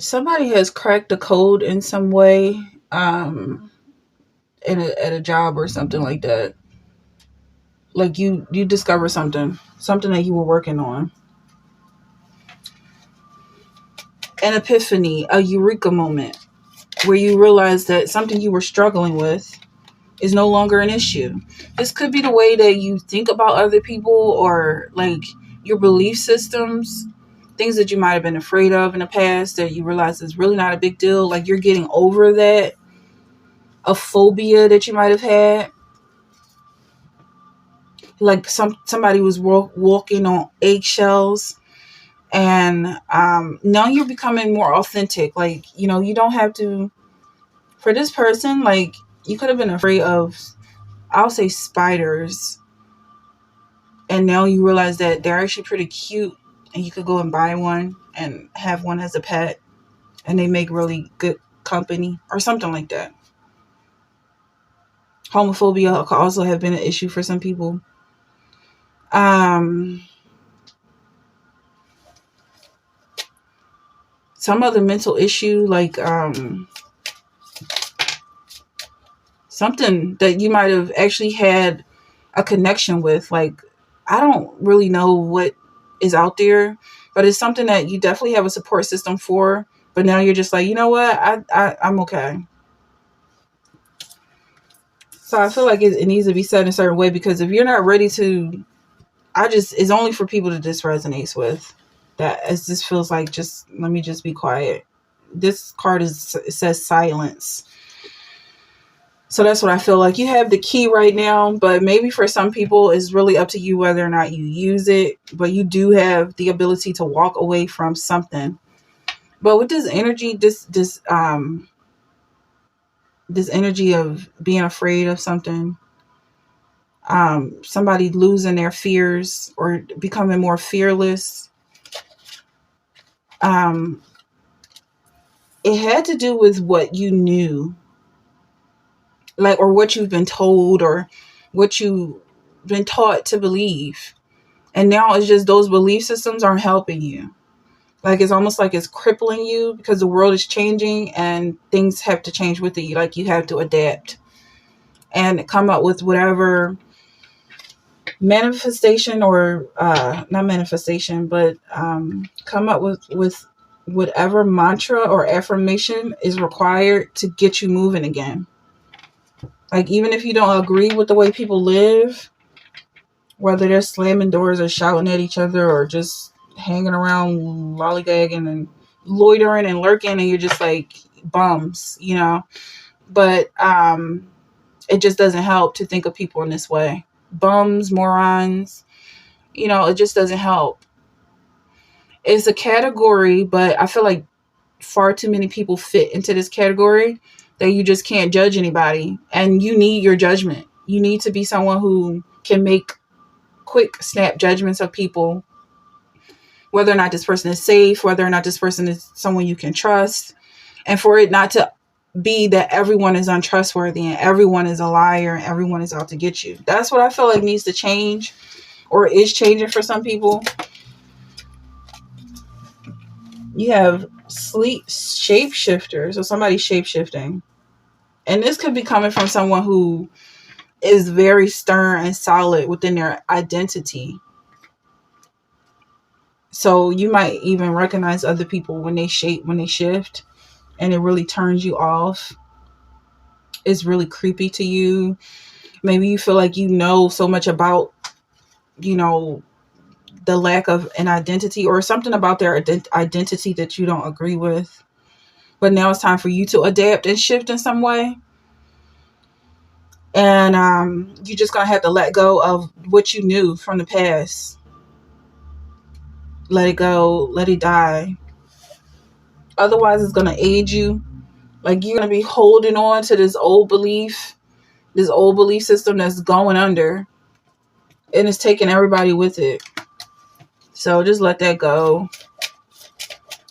somebody has cracked the code in some way, at a job or something like that. Like you discover something that you were working on. An epiphany, a eureka moment where you realize that something you were struggling with is no longer an issue. This could be the way that you think about other people, or like your belief systems, things that you might have been afraid of in the past that you realize is really not a big deal. Like you're getting over that, a phobia that you might have had. Like somebody was walking on eggshells, and now you're becoming more authentic. Like, you don't have to, for this person, like you could have been afraid of, I'll say, spiders, and now you realize that they're actually pretty cute, and you could go and buy one and have one as a pet, and they make really good company or something like that. Homophobia could also have been an issue for some people. Some other mental issue, like something that you might have actually had a connection with. Like, I don't really know what is out there, but it's something that you definitely have a support system for. But now you're just like, you know what? I'm okay. So I feel like it needs to be said in a certain way, because if you're not ready to, it's only for people that this resonates with. That as this feels like, just let me just be quiet. This card it says silence. So that's what I feel like. You have the key right now, but maybe for some people it's really up to you whether or not you use it. But you do have the ability to walk away from something. But with this energy, this energy of being afraid of something, somebody losing their fears or becoming more fearless, it had to do with what you knew, like, or what you've been told, or what you've been taught to believe. And now it's just those belief systems aren't helping you. Like, it's almost like it's crippling you, because the world is changing and things have to change with it. Like, you have to adapt and come up with whatever manifestation, or not manifestation, but come up with whatever mantra or affirmation is required to get you moving again. Like, even if you don't agree with the way people live, whether they're slamming doors or shouting at each other or just hanging around lollygagging and loitering and lurking, and you're just like bums, but it just doesn't help to think of people in this way. Bums, morons, it just doesn't help. It's a category, but I feel like far too many people fit into this category that you just can't judge anybody. And you need your judgment. You need to be someone who can make quick snap judgments of people, whether or not this person is safe, whether or not this person is someone you can trust, and for it not to be that everyone is untrustworthy and everyone is a liar and everyone is out to get you. That's what I feel like needs to change, or is changing for some people. You have sleep shapeshifter, so somebody's shapeshifting. And this could be coming from someone who is very stern and solid within their identity. So you might even recognize other people when they shift, and it really turns you off. It's really creepy to you. Maybe you feel like you know so much about, the lack of an identity, or something about their identity that you don't agree with. But now it's time for you to adapt and shift in some way. And you're just going to have to let go of what you knew from the past. Let it go. Let it die. Otherwise, it's going to age you. Like, you're going to be holding on to this old belief system that's going under. And it's taking everybody with it. So just let that go.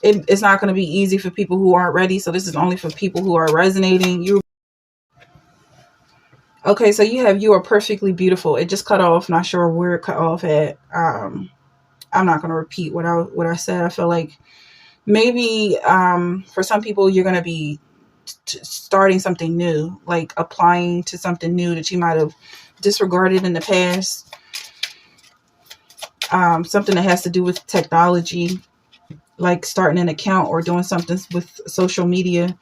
It's not going to be easy for people who aren't ready. So this is only for people who are resonating. Okay, so you are perfectly beautiful. It just cut off. Not sure where it cut off at. I'm not going to repeat what I said. I feel like Maybe for some people, you're going to be starting something new, like applying to something new that you might have disregarded in the past. Something that has to do with technology, like starting an account or doing something with social media,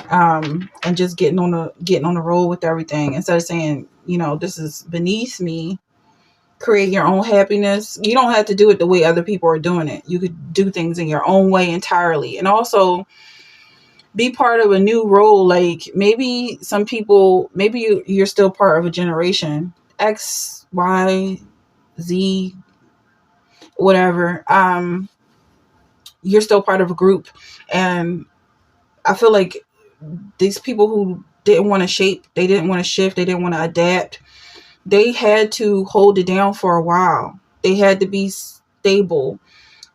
and just getting on the roll with everything instead of saying, this is beneath me. Create your own happiness. You don't have to do it the way other people are doing it. You could do things in your own way entirely, and also be part of a new role. Like maybe some people, maybe you're still part of a generation X, Y, Z, whatever. You're still part of a group, and I feel like these people who didn't want to shape, they didn't want to shift, they didn't want to adapt, they had to hold it down for a while. They had to be stable.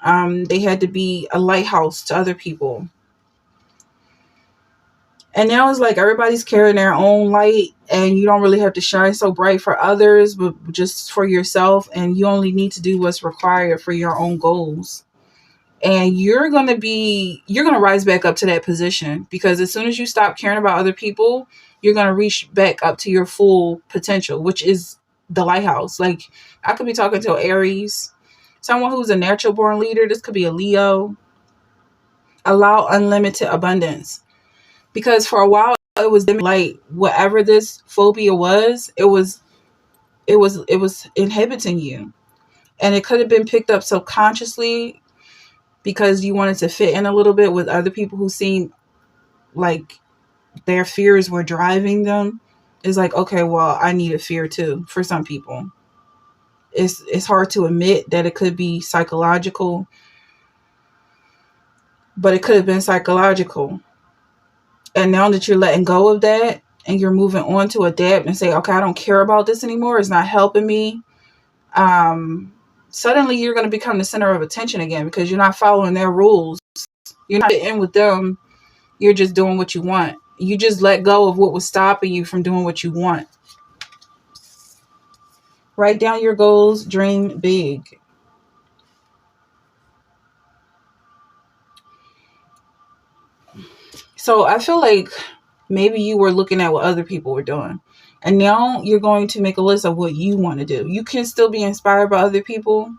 They had to be a lighthouse to other people. And now it's like everybody's carrying their own light, and you don't really have to shine so bright for others, but just for yourself. And you only need to do what's required for your own goals. And you're going to rise back up to that position, because as soon as you stop caring about other people, you're going to reach back up to your full potential, which is the lighthouse. Like I could be talking to Aries, someone who's a natural born leader. This could be a Leo. Allow unlimited abundance, because for a while it was like whatever this phobia was, it was inhibiting you, and it could have been picked up subconsciously because you wanted to fit in a little bit with other people who seem like their fears were driving them. It's like, okay, well, I need a fear too. For some people, it's hard to admit that it could be psychological, but it could have been psychological. And now that you're letting go of that and you're moving on to adapt and say, okay, I don't care about this anymore, it's not helping me. Suddenly you're going to become the center of attention again, because you're not following their rules. You're not in with them. You're just doing what you want. You just let go of what was stopping you from doing what you want. Write down your goals, dream big. So I feel like maybe you were looking at what other people were doing, and now you're going to make a list of what you want to do. You can still be inspired by other people,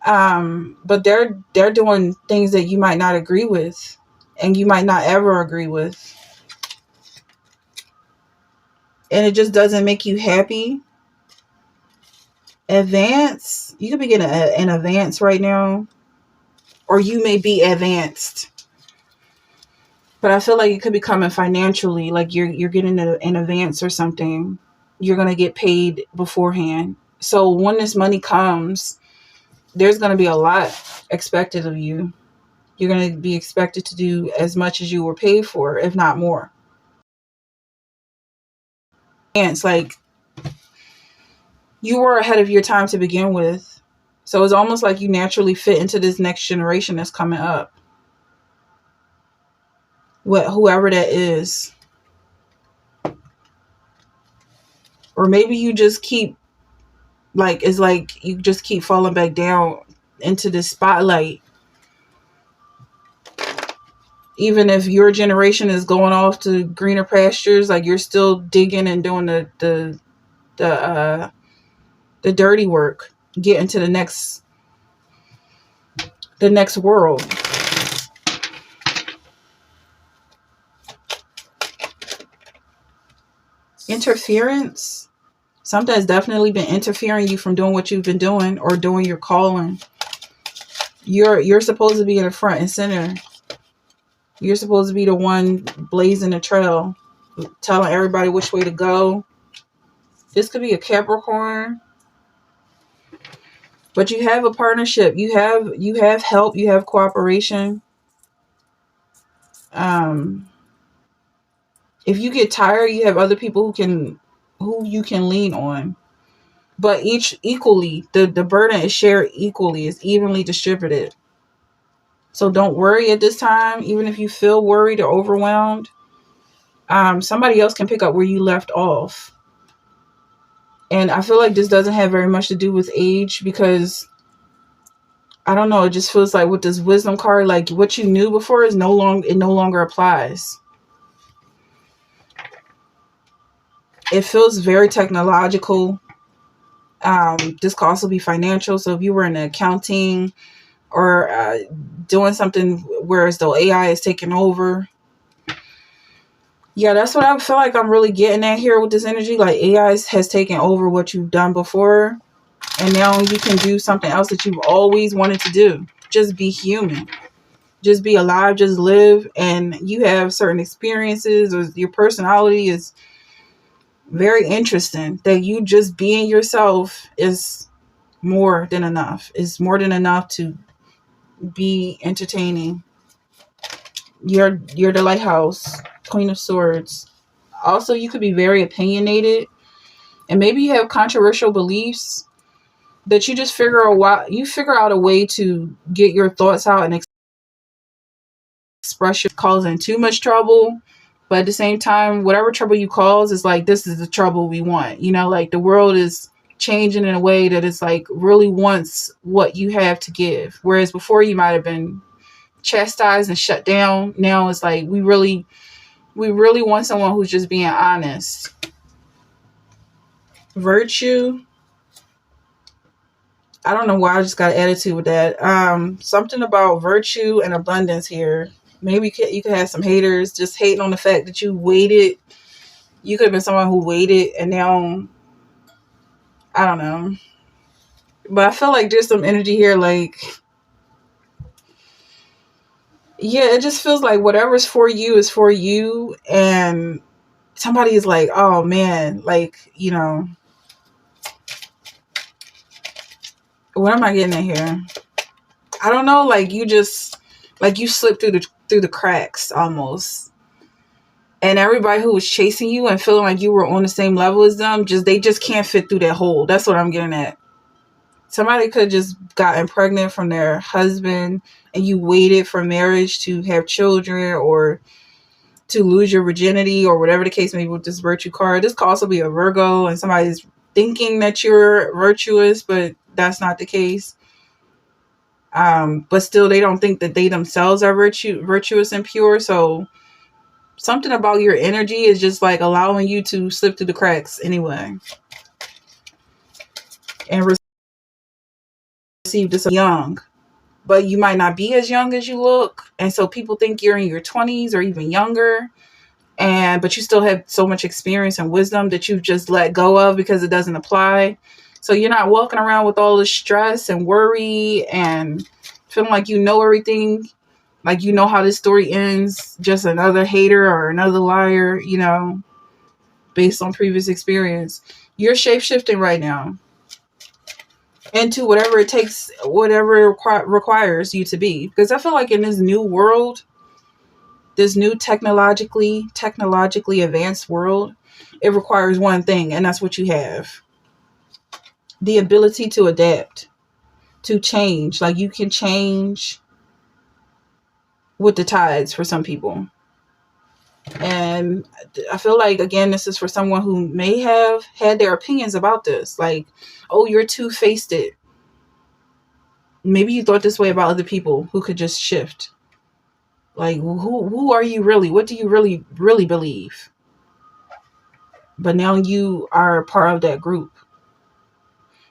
but they're doing things that you might not agree with, and you might not ever agree with, and it just doesn't make you happy. Advance. You could be getting an advance right now, or you may be advanced. But I feel like it could be coming financially, like you're getting an advance or something. You're going to get paid beforehand. So when this money comes, there's going to be a lot expected of you. You're going to be expected to do as much as you were paid for, if not more. And it's like you were ahead of your time to begin with. So it's almost like you naturally fit into this next generation that's coming up. Whoever that is. Or maybe you just keep, like, it's like you just keep falling back down into the spotlight. Even if your generation is going off to greener pastures, like you're still digging and doing the dirty work, getting to the next world. Interference. Something's definitely been interfering you from doing what you've been doing or doing your calling. You're supposed to be in the front and center. You're supposed to be the one blazing the trail, telling everybody which way to go. This could be a Capricorn. But you have a partnership. You have help. You have cooperation. If you get tired, you have other people who you can lean on. But each equally, the burden is shared equally. It's evenly distributed. So don't worry at this time, even if you feel worried or overwhelmed. Somebody else can pick up where you left off. And I feel like this doesn't have very much to do with age, because I don't know. It just feels like with this wisdom card, like what you knew before is it no longer applies. It feels very technological. This could also be financial. So if you were in accounting or doing something where as though AI is taking over. Yeah, that's what I feel like I'm really getting at here with this energy. Like AI has taken over what you've done before. And now you can do something else that you've always wanted to do. Just be human. Just be alive. Just live. And you have certain experiences, or your personality is very interesting. That you just being yourself is more than enough. It's more than enough to be entertaining. You're the lighthouse, Queen of Swords. Also, you could be very opinionated, and maybe you have controversial beliefs that you just figure out a way to get your thoughts out and express your causing too much trouble. But at the same time, whatever trouble you cause is like, this is the trouble we want. Like the world is changing in a way that it's like really wants what you have to give. Whereas before you might have been chastised and shut down. Now it's like we really want someone who's just being honest. Virtue. I don't know why I just got an attitude with that. Something about virtue and abundance here. Maybe you could have some haters just hating on the fact that you waited. You could have been someone who waited, and now I don't know. But I feel like there's some energy here, like, yeah, it just feels like whatever's for you is for you, and somebody is like, oh man, like, what am I getting at here? I don't know, like you just, like you slipped through the cracks almost. And everybody who was chasing you and feeling like you were on the same level as them, they just can't fit through that hole. That's what I'm getting at. Somebody could have just gotten pregnant from their husband, and you waited for marriage to have children or to lose your virginity or whatever the case may be with this virtue card. This could also be a Virgo, and somebody's thinking that you're virtuous, but that's not the case. But still, they don't think that they themselves are virtuous and pure. So something about your energy is just like allowing you to slip through the cracks anyway. And receive this young. But you might not be as young as you look. And so people think you're in your 20s or even younger. But you still have so much experience and wisdom that you've just let go of because it doesn't apply. So you're not walking around with all this stress and worry and feeling like you know everything. Like you know how this story ends. Just another hater or another liar, based on previous experience. You're shape-shifting right now into whatever it takes, whatever it requires you to be. Because I feel like in this new world, this new technologically advanced world, it requires one thing, and that's what you have. The ability to adapt, to change. Like you can change with the tides for some people. And I feel like, again, this is for someone who may have had their opinions about this. Like, oh, you're two-faced. Maybe you thought this way about other people who could just shift. Like, who are you really? What do you really, really believe? But now you are part of that group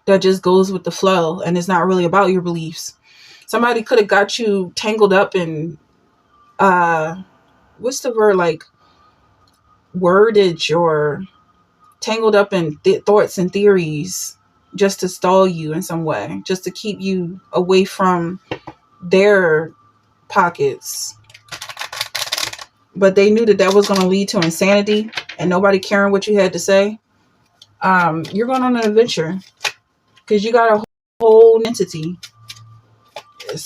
that just goes with the flow, and it's not really about your beliefs. Somebody could have got you tangled up in, what's the word, like wordage, or tangled up in thoughts and theories just to stall you in some way, just to keep you away from their pockets. But they knew that was going to lead to insanity and nobody caring what you had to say. You're going on an adventure because you got a whole entity.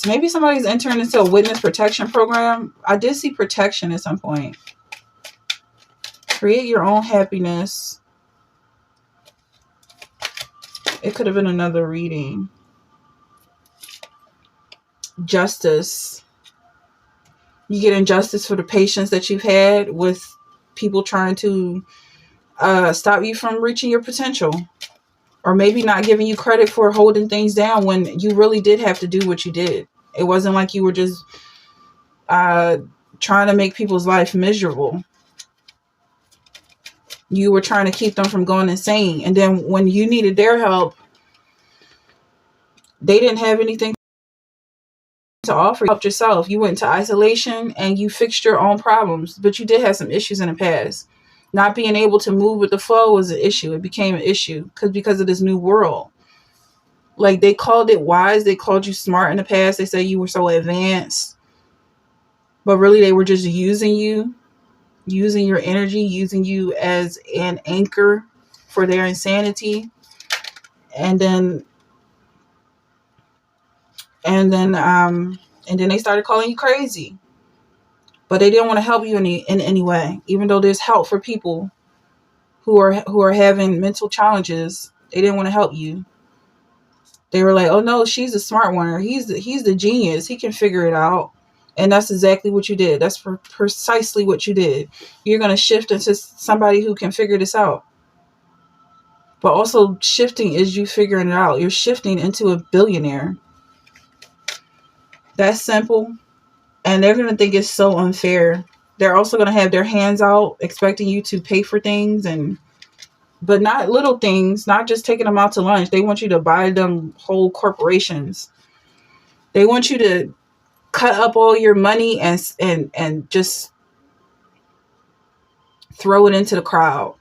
Maybe somebody's entering into a witness protection program. I did see protection at some point. Create your own happiness. It could have been another reading. Justice. You get injustice for the patience that you've had with people trying to stop you from reaching your potential or maybe not giving you credit for holding things down when you really did have to do what you did. It wasn't like you were just trying to make people's life miserable. You were trying to keep them from going insane. And then when you needed their help, they didn't have anything to offer. You helped yourself. You went into isolation and you fixed your own problems. But you did have some issues in the past. Not being able to move with the flow was an issue. It became an issue because of this new world. Like, they called it wise. They called you smart in the past. They said you were so advanced. But really, they were just using you, using your energy, using you as an anchor for their insanity. And then they started calling you crazy. But they didn't want to help you in any way. Even though there's help for people who are having mental challenges, they didn't want to help you. They were like, "Oh no, she's the smart one, or he's the genius. He can figure it out." And that's exactly what you did. That's precisely what you did. You're going to shift into somebody who can figure this out. But also, shifting is you figuring it out. You're shifting into a billionaire. That's simple. And they're going to think it's so unfair. They're also going to have their hands out, expecting you to pay for things, but not little things, not just taking them out to lunch. They want you to buy them whole corporations. They want you to cut up all your money and just throw it into the crowd.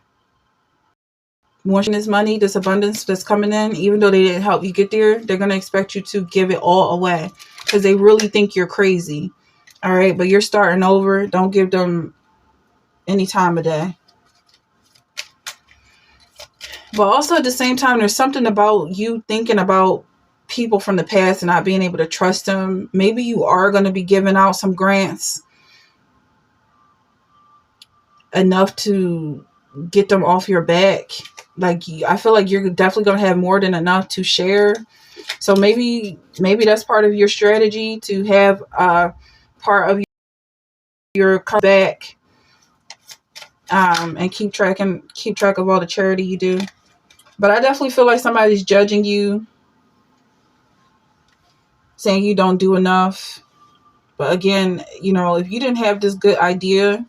Wanting this money, this abundance that's coming in, even though they didn't help you get there, they're going to expect you to give it all away because they really think you're crazy. All right, but you're starting over. Don't give them any time of day. But also at the same time, there's something about you thinking about people from the past and not being able to trust them. Maybe you are going to be giving out some grants enough to get them off your back. Like, I feel like you're definitely going to have more than enough to share. So maybe that's part of your strategy, to have part of your back, and keep track of all the charity you do. But I definitely feel like somebody's judging you, saying you don't do enough. But again, if you didn't have this good idea,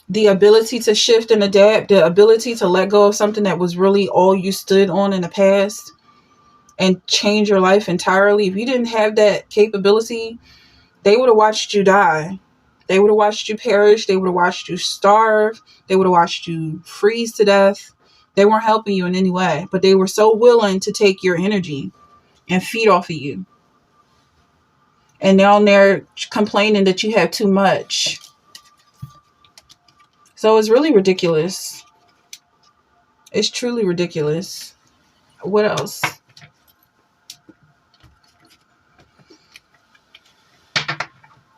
the ability to shift and adapt, the ability to let go of something that was really all you stood on in the past and change your life entirely, if you didn't have that capability, they would have watched you die. They would have watched you perish. They would have watched you starve. They would have watched you freeze to death. They weren't helping you in any way, but they were so willing to take your energy and feed off of you. And now they're complaining that you have too much. So it's really ridiculous. It's truly ridiculous. What else?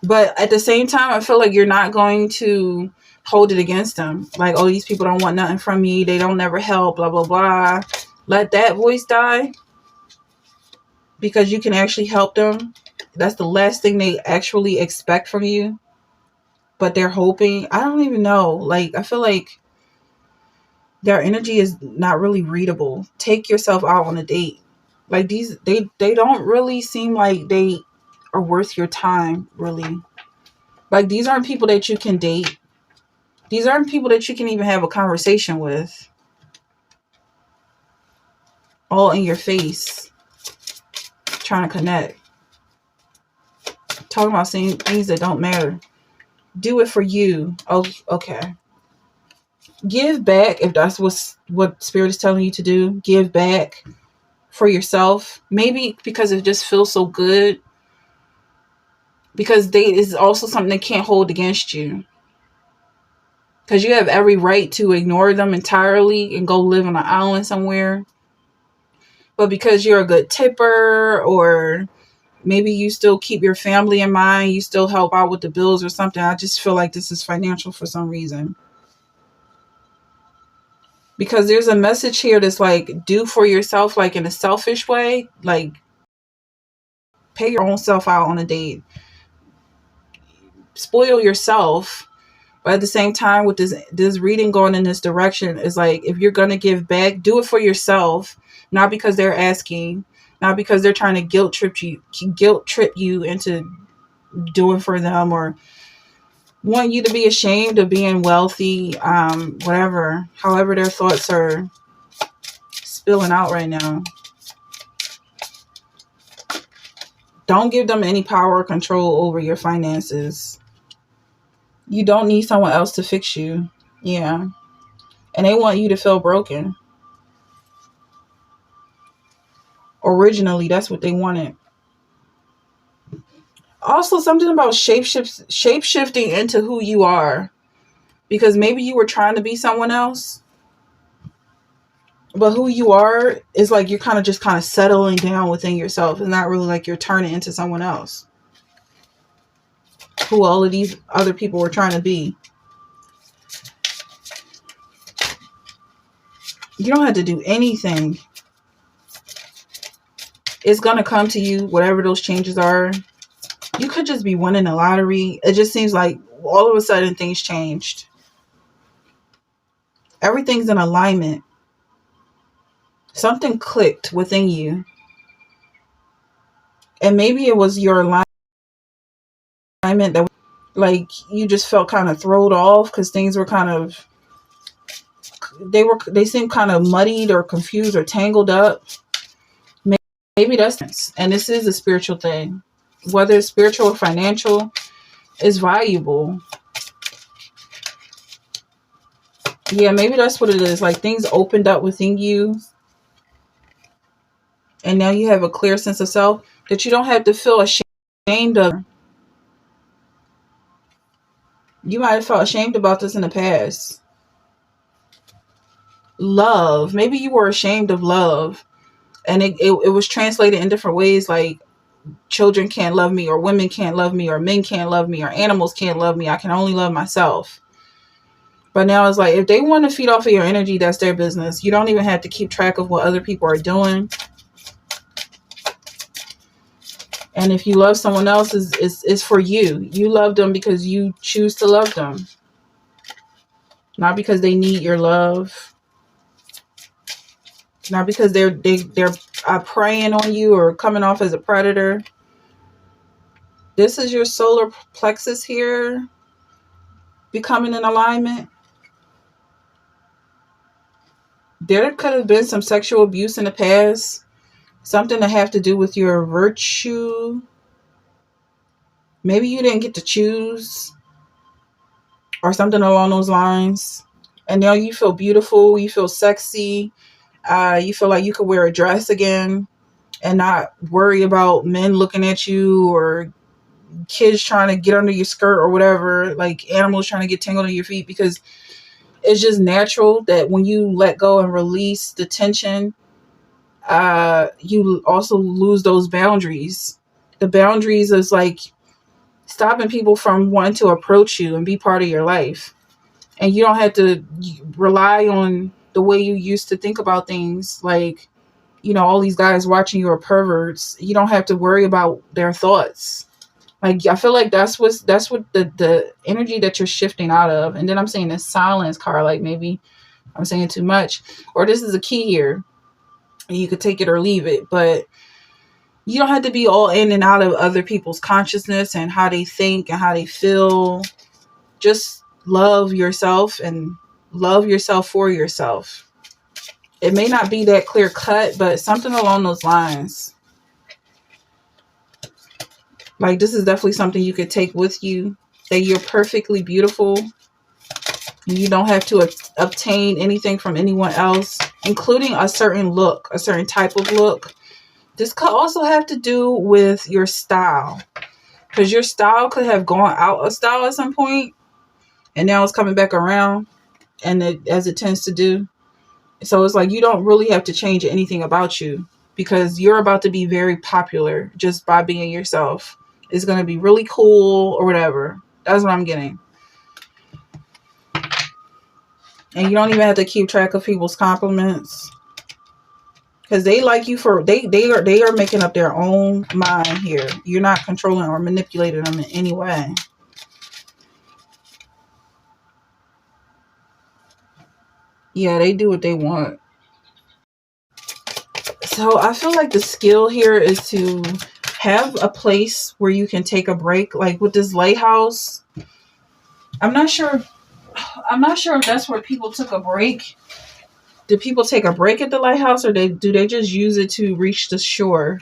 But at the same time, I feel like you're not going to hold it against them. Like, oh, these people don't want nothing from me. They don't never help, blah, blah, blah. Let that voice die. Because you can actually help them. That's the last thing they actually expect from you. But they're hoping. I don't even know. Like, I feel like their energy is not really readable. Take yourself out on a date. Like, they don't really seem like they are worth your time, really. Like, these aren't people that you can date. These aren't people that you can even have a conversation with. All in your face. Trying to connect. Talking about saying things that don't matter. Do it for you. Oh, okay. Give back if that's what Spirit is telling you to do. Give back for yourself. Maybe because it just feels so good. Because it's also something they can't hold against you. Because you have every right to ignore them entirely and go live on an island somewhere. But because you're a good tipper, or maybe you still keep your family in mind, you still help out with the bills or something, I just feel like this is financial for some reason. Because there's a message here that's like, do for yourself, like in a selfish way. Like, pay your own self out on a date. Spoil yourself. But at the same time, with this reading going in this direction, is like, if you're going to give back, do it for yourself. Not because they're asking, not because they're trying to guilt trip you into doing for them, or want you to be ashamed of being wealthy, whatever, however their thoughts are spilling out right now. Don't give them any power or control over your finances. You don't need someone else to fix you. Yeah. And they want you to feel broken. Originally, that's what they wanted. Also, something about shape-shifting into who you are. Because maybe you were trying to be someone else, but who you are is like you're kind of settling down within yourself. It's not really like you're turning into someone else who all of these other people were trying to be. You don't have to do anything. It's going to come to you, whatever those changes are. You could just be winning the lottery. It just seems like all of a sudden things changed. Everything's in alignment. Something clicked within you. And maybe it was your alignment that, like, you just felt kind of thrown off because things were kind of, they seemed kind of muddied or confused or tangled up. Maybe that's, and this is a spiritual thing. Whether it's spiritual or financial, is valuable. Yeah, maybe that's what it is. Like, things opened up within you, and now you have a clear sense of self that you don't have to feel ashamed of. You might have felt ashamed about this in the past. Love. Maybe you were ashamed of love, and it was translated in different ways, like children can't love me, or women can't love me, or men can't love me, or animals can't love me. I can only love myself. But now it's like, if they want to feed off of your energy, that's their business. You don't even have to keep track of what other people are doing. And if you love someone else, is for you. You love them because you choose to love them. Not because they need your love. Not because they're preying on you or coming off as a predator. This is your solar plexus here becoming in alignment. There could have been some sexual abuse in the past. Something to have to do with your virtue. Maybe you didn't get to choose, or something along those lines. And now you feel beautiful. You feel sexy. You feel like you could wear a dress again and not worry about men looking at you, or kids trying to get under your skirt, or whatever, like animals trying to get tangled in your feet, because it's just natural that when you let go and release the tension, you also lose those boundaries. The boundaries is like stopping people from wanting to approach you and be part of your life. And you don't have to rely on the way you used to think about things, like, all these guys watching you are perverts. You don't have to worry about their thoughts. Like, I feel like that's what the energy that you're shifting out of. And then I'm saying this silence card, like maybe I'm saying too much, or this is a key here. You could take it or leave it, but you don't have to be all in and out of other people's consciousness and how they think and how they feel. Just love yourself and love yourself for yourself. It may not be that clear cut, but something along those lines. Like, this is definitely something you could take with you, that you're perfectly beautiful. You don't have to obtain anything from anyone else, including a certain look, a certain type of look. This could also have to do with your style, because your style could have gone out of style at some point, and now it's coming back around, and as it tends to do. So it's like you don't really have to change anything about you, because you're about to be very popular just by being yourself. It's going to be really cool or whatever. That's what I'm getting. And you don't even have to keep track of people's compliments, because they like you for they are making up their own mind here. You're not controlling or manipulating them in any way. Yeah, they do what they want. So I feel like the skill here is to have a place where you can take a break. Like with this lighthouse, I'm not sure. I'm not sure if that's where people took a break. Did people take a break at the lighthouse, or do they just use it to reach the shore?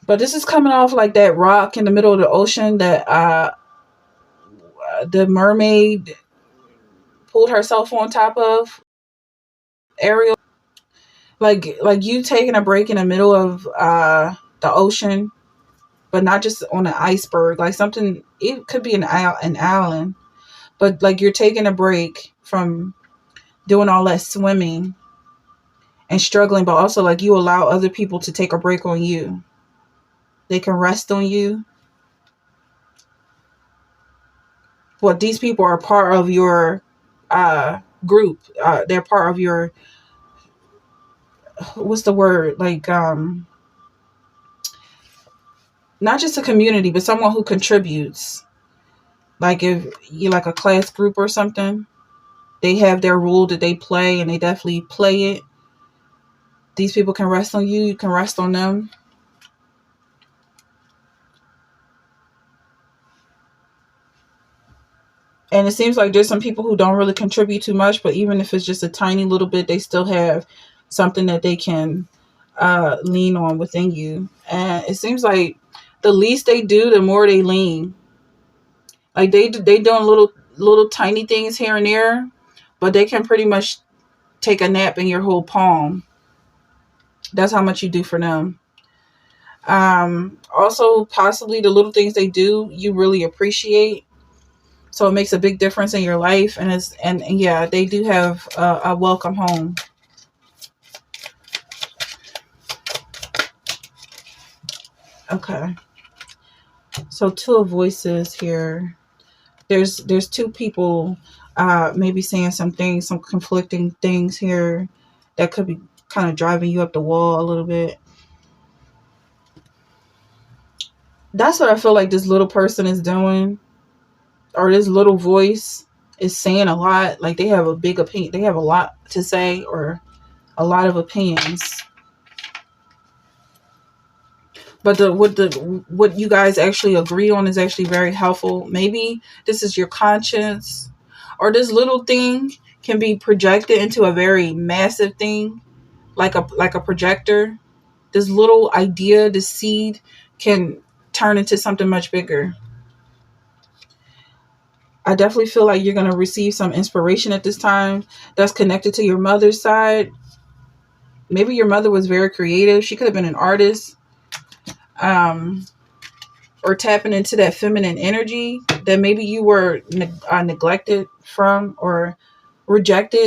But this is coming off like that rock in the middle of the ocean that the mermaid pulled herself on top of. Ariel, like you taking a break in the middle of the ocean, but not just on an iceberg, like something. It could be an island, but like you're taking a break from doing all that swimming and struggling, but also like you allow other people to take a break on you. They can rest on you. But these people are part of your group. They're part of your, what's the word? Like not just a community, but someone who contributes. Like if you like a class group or something, they have their rule that they play and they definitely play it. These people can rest on you, you can rest on them. And it seems like there's some people who don't really contribute too much, but even if it's just a tiny little bit, they still have something that they can lean on within you. And it seems like the least they do, the more they lean. Like they doing little tiny things here and there, but they can pretty much take a nap in your whole palm. That's how much you do for them. Also, possibly the little things they do, you really appreciate. So it makes a big difference in your life, and yeah, they do have a welcome home. Okay, so two of voices here. There's two people, maybe saying some things, some conflicting things here that could be kind of driving you up the wall a little bit. That's what I feel like this little person is doing, or this little voice is saying a lot. Like they have a big opinion, they have a lot to say, or a lot of opinions. But what you guys actually agree on is actually very helpful. Maybe this is your conscience, or this little thing can be projected into a very massive thing, like a projector. This little idea, this seed, can turn into something much bigger. I definitely feel like you're going to receive some inspiration at this time that's connected to your mother's side. Maybe your mother was very creative. She could have been an artist. Or tapping into that feminine energy that maybe you were neglected from or rejected.